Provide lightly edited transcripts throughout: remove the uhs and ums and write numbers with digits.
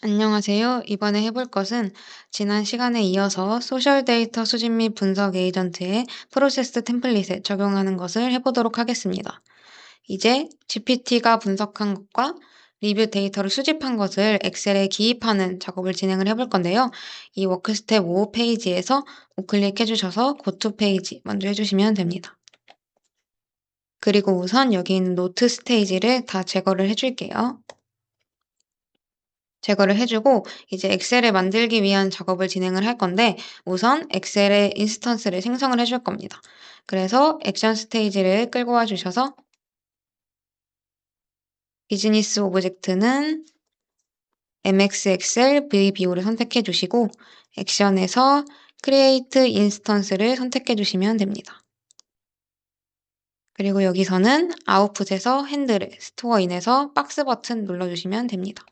안녕하세요. 이번에 해볼 것은 지난 시간에 이어서 소셜 데이터 수집 및 분석 에이전트의 프로세스 템플릿에 적용하는 것을 해보도록 하겠습니다. 이제 GPT가 분석한 것과 리뷰 데이터를 수집한 것을 엑셀에 기입하는 작업을 진행을 해볼 건데요. 이 워크 스텝 5 페이지에서 우클릭해 주셔서 Go to 페이지 먼저 해주시면 됩니다. 그리고 우선 여기 있는 노트 스테이지를 다 제거를 해줄게요. 제거를 해주고 이제 엑셀을 만들기 위한 작업을 진행을 할 건데 우선 엑셀에 인스턴스를 생성을 해줄 겁니다. 그래서 액션 스테이지를 끌고 와 주셔서 비즈니스 오브젝트는 MX 엑셀 VBO를 선택해 주시고 액션에서 크리에이트 인스턴스를 선택해 주시면 됩니다. 그리고 여기서는 아웃풋에서 핸들을, 스토어인에서 박스 버튼 눌러주시면 됩니다.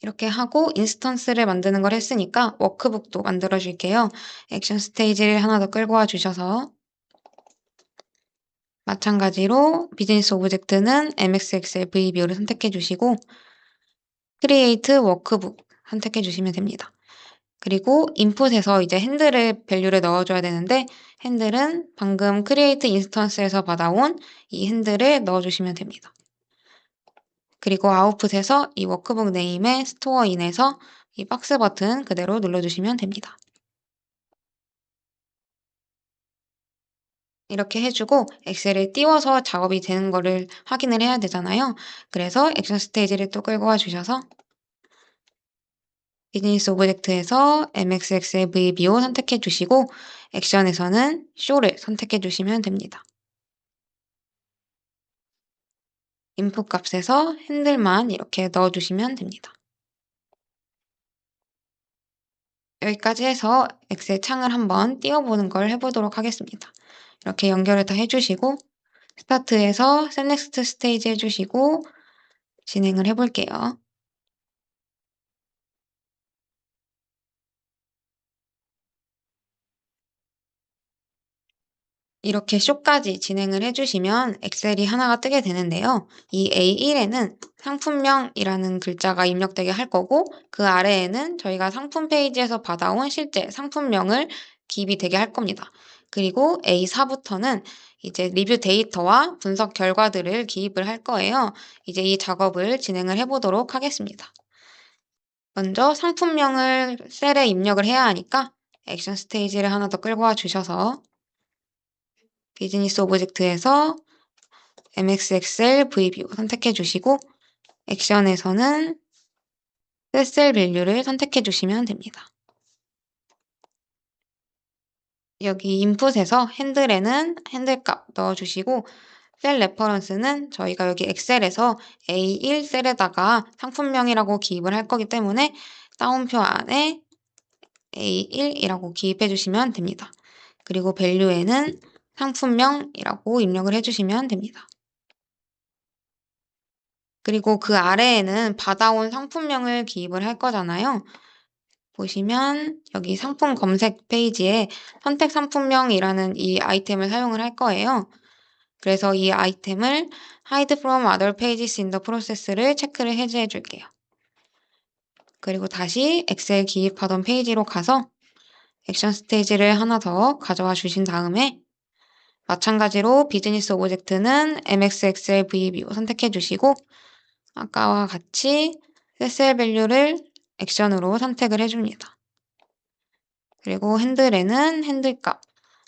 이렇게 하고 인스턴스를 만드는 걸 했으니까 워크북도 만들어 줄게요. 액션 스테이지를 하나 더 끌고 와 주셔서 마찬가지로 비즈니스 오브젝트는 MX 엑셀 VBO를 선택해 주시고 크리에이트 워크북 선택해 주시면 됩니다. 그리고 인풋에서 이제 핸들을 밸류를 넣어줘야 되는데 핸들은 방금 크리에이트 인스턴스에서 받아온 이 핸들을 넣어주시면 됩니다. 그리고 아웃풋에서 이 워크북 네임의 스토어인에서 이 박스 버튼 그대로 눌러주시면 됩니다. 이렇게 해주고 엑셀에 띄워서 작업이 되는 거를 확인을 해야 되잖아요. 그래서 액션 스테이지를 또 끌고 와 주셔서 비즈니스 오브젝트에서 MXX의 VBO 선택해 주시고 액션에서는 show를 선택해 주시면 됩니다. 인풋 값에서 핸들만 이렇게 넣어주시면 됩니다. 여기까지 해서 엑셀 창을 한번 띄워보는 걸 해보도록 하겠습니다. 이렇게 연결을 다 해주시고 스타트에서 셋 넥스트 스테이지 해주시고 진행을 해볼게요. 이렇게 쇼까지 진행을 해주시면 엑셀이 하나가 뜨게 되는데요. 이 A1에는 상품명이라는 글자가 입력되게 할 거고 그 아래에는 저희가 상품 페이지에서 받아온 실제 상품명을 기입이 되게 할 겁니다. 그리고 A4부터는 이제 리뷰 데이터와 분석 결과들을 기입을 할 거예요. 이제 이 작업을 진행을 해보도록 하겠습니다. 먼저 상품명을 셀에 입력을 해야 하니까 액션 스테이지를 하나 더 끌고 와 주셔서 비즈니스 오브젝트에서 MXXL VBO 선택해 주시고 액션에서는 셀 밸류를 선택해 주시면 됩니다. 여기 인풋에서 핸들에는 핸들값 넣어주시고 셀 레퍼런스는 저희가 여기 엑셀에서 A1 셀에다가 상품명이라고 기입을 할 거기 때문에 따옴표 안에 A1이라고 기입해 주시면 됩니다. 그리고 밸류에는 상품명이라고 입력을 해주시면 됩니다. 그리고 그 아래에는 받아온 상품명을 기입을 할 거잖아요. 보시면 여기 상품 검색 페이지에 선택 상품명이라는 이 아이템을 사용을 할 거예요. 그래서 이 아이템을 Hide from other pages in the process를 체크를 해제해 줄게요. 그리고 다시 엑셀 기입하던 페이지로 가서 액션 스테이지를 하나 더 가져와 주신 다음에 마찬가지로 비즈니스 오브젝트는 MX 엑셀 VBO 선택해 주시고 아까와 같이 셀 밸류를 액션으로 선택을 해줍니다. 그리고 핸들에는 핸들값,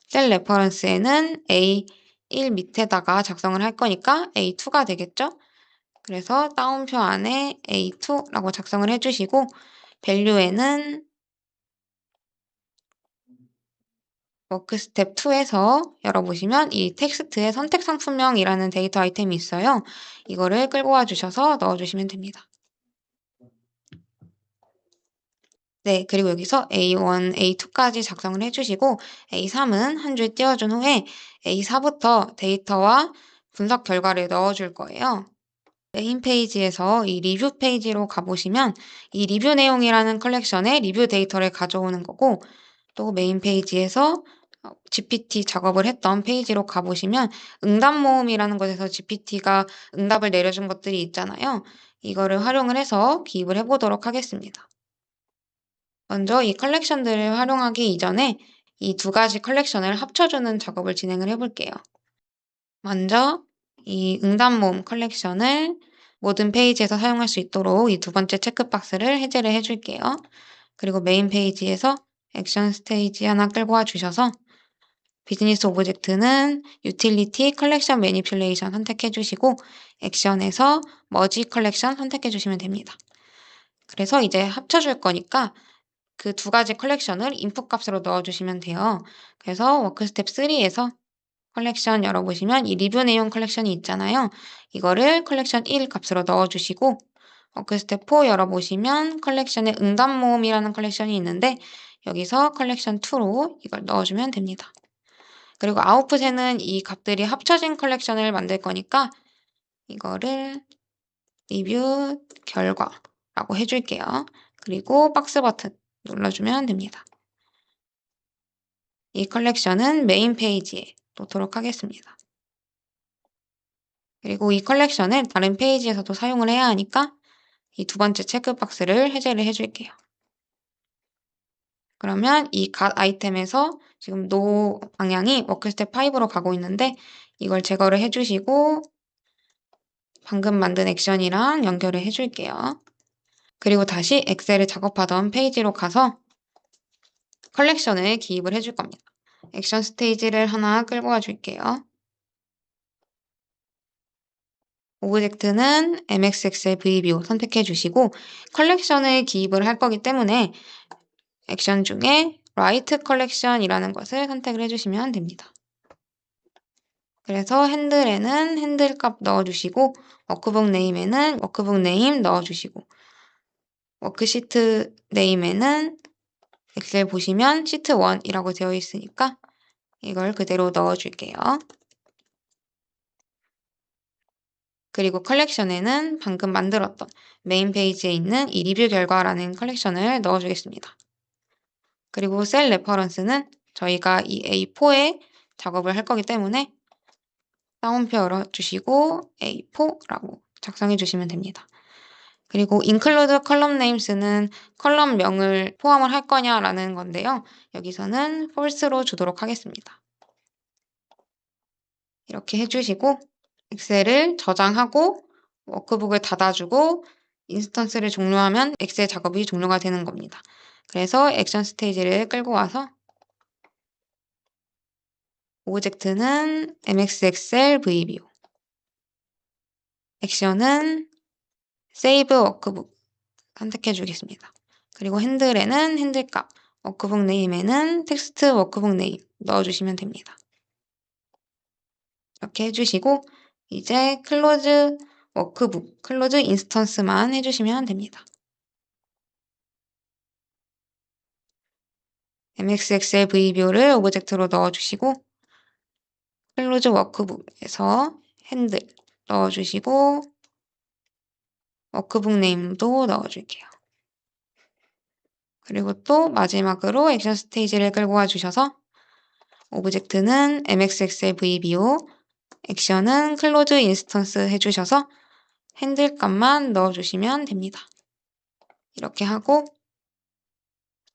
셀 레퍼런스에는 A1 밑에다가 작성을 할 거니까 A2가 되겠죠? 그래서 따옴표 안에 A2라고 작성을 해주시고 밸류에는 워크 스텝 2에서 열어보시면 이 텍스트에 선택 상품명이라는 데이터 아이템이 있어요. 이거를 끌고 와 주셔서 넣어주시면 됩니다. 네, 그리고 여기서 A1, A2까지 작성을 해주시고 A3은 한 줄 띄워준 후에 A4부터 데이터와 분석 결과를 넣어줄 거예요. 메인 페이지에서 이 리뷰 페이지로 가보시면 이 리뷰 내용이라는 컬렉션의 리뷰 데이터를 가져오는 거고 또 메인 페이지에서 GPT 작업을 했던 페이지로 가보시면 응답 모음이라는 곳에서 GPT가 응답을 내려준 것들이 있잖아요. 이거를 활용을 해서 기입을 해보도록 하겠습니다. 먼저 이 컬렉션들을 활용하기 이전에 이 두 가지 컬렉션을 합쳐주는 작업을 진행을 해볼게요. 먼저 이 응답 모음 컬렉션을 모든 페이지에서 사용할 수 있도록 이 두 번째 체크박스를 해제를 해줄게요. 그리고 메인 페이지에서 액션 스테이지 하나 끌고 와 주셔서 비즈니스 오브젝트는 유틸리티 컬렉션 매니플레이션 선택해 주시고 액션에서 머지 컬렉션 선택해 주시면 됩니다. 그래서 이제 합쳐줄 거니까 그 두 가지 컬렉션을 인풋 값으로 넣어주시면 돼요. 그래서 워크 스텝 3에서 컬렉션 열어보시면 이 리뷰 내용 컬렉션이 있잖아요. 이거를 컬렉션 1 값으로 넣어주시고 워크 스텝 4 열어보시면 컬렉션의 응답 모음이라는 컬렉션이 있는데 여기서 컬렉션 2로 이걸 넣어주면 됩니다. 그리고 아웃풋에는 이 값들이 합쳐진 컬렉션을 만들 거니까 이거를 리뷰 결과라고 해줄게요. 그리고 박스 버튼 눌러주면 됩니다. 이 컬렉션은 메인 페이지에 놓도록 하겠습니다. 그리고 이 컬렉션을 다른 페이지에서도 사용을 해야 하니까 이 두 번째 체크박스를 해제를 해줄게요. 그러면 이 갓 아이템에서 지금 노 방향이 워크 스텝 5로 가고 있는데 이걸 제거를 해주시고 방금 만든 액션이랑 연결을 해줄게요. 그리고 다시 엑셀을 작업하던 페이지로 가서 컬렉션을 기입을 해줄 겁니다. 액션 스테이지를 하나 끌고 와줄게요. 오브젝트는 MXXL VBO 선택해 주시고 컬렉션을 기입을 할 거기 때문에 액션 중에 Write Collection이라는 것을 선택을 해주시면 됩니다. 그래서 핸들에는 핸들 값 넣어주시고 워크북 네임에는 워크북 네임 넣어주시고 워크시트 네임에는 엑셀 보시면 시트 1이라고 되어 있으니까 이걸 그대로 넣어줄게요. 그리고 컬렉션에는 방금 만들었던 메인 페이지에 있는 이 리뷰 결과라는 컬렉션을 넣어주겠습니다. 그리고 셀 레퍼런스는 저희가 이 A4에 작업을 할 거기 때문에 따옴표 열어주시고 A4라고 작성해 주시면 됩니다. 그리고 include column names는 컬럼명을 포함을 할 거냐라는 건데요. 여기서는 false로 주도록 하겠습니다. 이렇게 해주시고 엑셀을 저장하고 워크북을 닫아주고 인스턴스를 종료하면 엑셀 작업이 종료가 되는 겁니다. 그래서 액션 스테이지를 끌고 와서 오브젝트는 MXXL VBO 액션은 Save 워크북 선택해 주겠습니다. 그리고 핸들에는 핸들값, 워크북 네임에는 텍스트 워크북 네임 넣어주시면 됩니다. 이렇게 해주시고 이제 클로즈 워크북, 클로즈 인스턴스만 해주시면 됩니다. MXXL VBO를 오브젝트로 넣어주시고 클로즈 워크북에서 핸들 넣어주시고 워크북 네임도 넣어줄게요. 그리고 또 마지막으로 액션 스테이지를 끌고 와주셔서 오브젝트는 MXXL VBO, 액션은 클로즈 인스턴스 해주셔서 핸들 값만 넣어주시면 됩니다. 이렇게 하고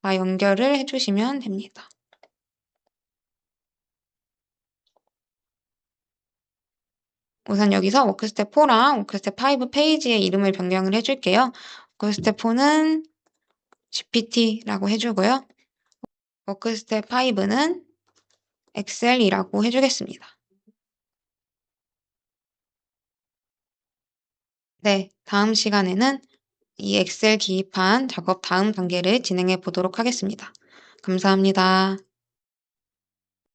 다 연결을 해주시면 됩니다. 우선 여기서 워크스텝 4랑 워크스텝 5 페이지의 이름을 변경을 해줄게요. 워크스텝 4는 GPT라고 해주고요. 워크스텝 5는 엑셀이라고 해주겠습니다. 네, 다음 시간에는 이 엑셀 기입한 작업 다음 단계를 진행해 보도록 하겠습니다. 감사합니다.